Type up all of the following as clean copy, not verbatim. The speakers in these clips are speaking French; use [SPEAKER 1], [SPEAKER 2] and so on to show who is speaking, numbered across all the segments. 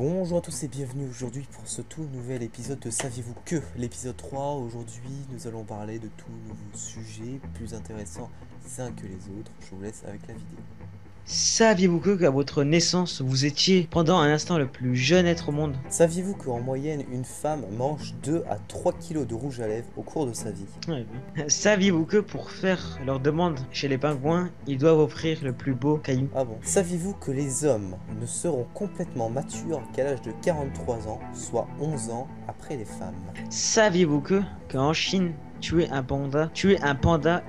[SPEAKER 1] Bonjour à tous et bienvenue aujourd'hui pour ce tout nouvel épisode de Saviez-vous que l'épisode 3. Aujourd'hui nous allons parler de tout nouveaux sujets plus intéressants les uns que les autres. Je vous laisse avec la vidéo.
[SPEAKER 2] Saviez-vous qu'à votre naissance, vous étiez pendant un instant le plus jeune être au monde?
[SPEAKER 1] Saviez-vous qu'en moyenne une femme mange 2 à 3 kilos de rouge à lèvres au cours de sa vie?
[SPEAKER 2] Ouais, bien. Saviez-vous que pour faire leur demande chez les pingouins, ils doivent offrir le plus beau caillou?
[SPEAKER 1] Ah bon? Saviez-vous que les hommes ne seront complètement matures qu'à l'âge de 43 ans, soit 11 ans après les femmes?
[SPEAKER 2] Saviez-vous qu'en Chine, tuer un panda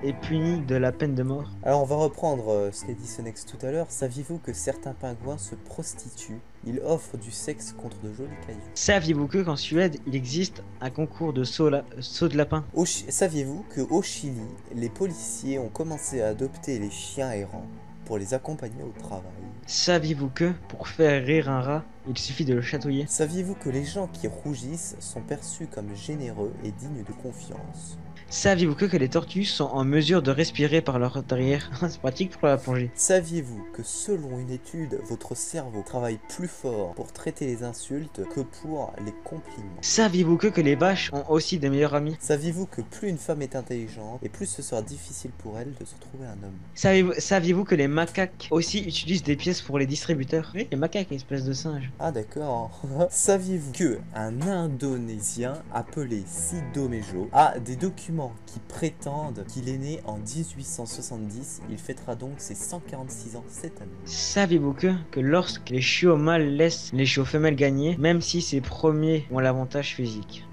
[SPEAKER 2] est puni de la peine de mort?
[SPEAKER 1] Alors on va reprendre ce qu'a dit Sonex tout à l'heure. Saviez-vous que certains pingouins se prostituent? Ils offrent du sexe contre de jolis cailloux.
[SPEAKER 2] Saviez-vous qu'en Suède, il existe un concours de saut de lapin?
[SPEAKER 1] Saviez-vous qu'au Chili, les policiers ont commencé à adopter les chiens errants pour les accompagner au travail?
[SPEAKER 2] Saviez-vous que pour faire rire un rat, il suffit de le chatouiller?
[SPEAKER 1] Saviez-vous que les gens qui rougissent sont perçus comme généreux et dignes de confiance?
[SPEAKER 2] Saviez-vous que les tortues sont en mesure de respirer par leur derrière? C'est pratique pour la plongée.
[SPEAKER 1] Saviez-vous que selon une étude, votre cerveau travaille plus fort pour traiter les insultes que pour les compliments?
[SPEAKER 2] Saviez-vous que les vaches ont aussi des meilleurs amis?
[SPEAKER 1] Saviez-vous que plus une femme est intelligente, et plus ce sera difficile pour elle de se trouver un homme?
[SPEAKER 2] Saviez-vous que les macaques aussi utilisent des pièces pour les distributeurs? Oui, les macaques, espèce de singe.
[SPEAKER 1] Ah d'accord. Saviez-vous que un Indonésien appelé Sidomejo a des documents qui prétendent qu'il est né en 1870? Il fêtera donc ses 146 ans cette année.
[SPEAKER 2] Saviez-vous que lorsque les chiots mâles laissent les chiots femelles gagner, même si ces premiers ont l'avantage physique?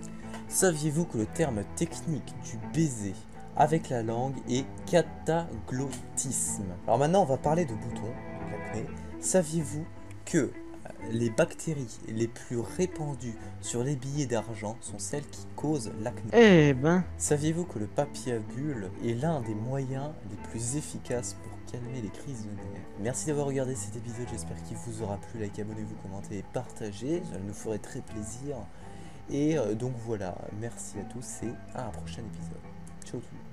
[SPEAKER 1] Saviez-vous que le terme technique du baiser avec la langue est cataglottisme? Alors maintenant on va parler de boutons, de l'acné. Saviez-vous que les bactéries les plus répandues sur les billets d'argent sont celles qui causent l'acné?
[SPEAKER 2] Eh ben,
[SPEAKER 1] Saviez-vous que le papier à bulles est l'un des moyens les plus efficaces pour calmer les crises de nerfs? Merci d'avoir regardé cet épisode, j'espère qu'il vous aura plu. Likez, abonnez-vous, commentez et partagez, ça nous ferait très plaisir. Et donc voilà, merci à tous et à un prochain épisode. Ciao tout le monde.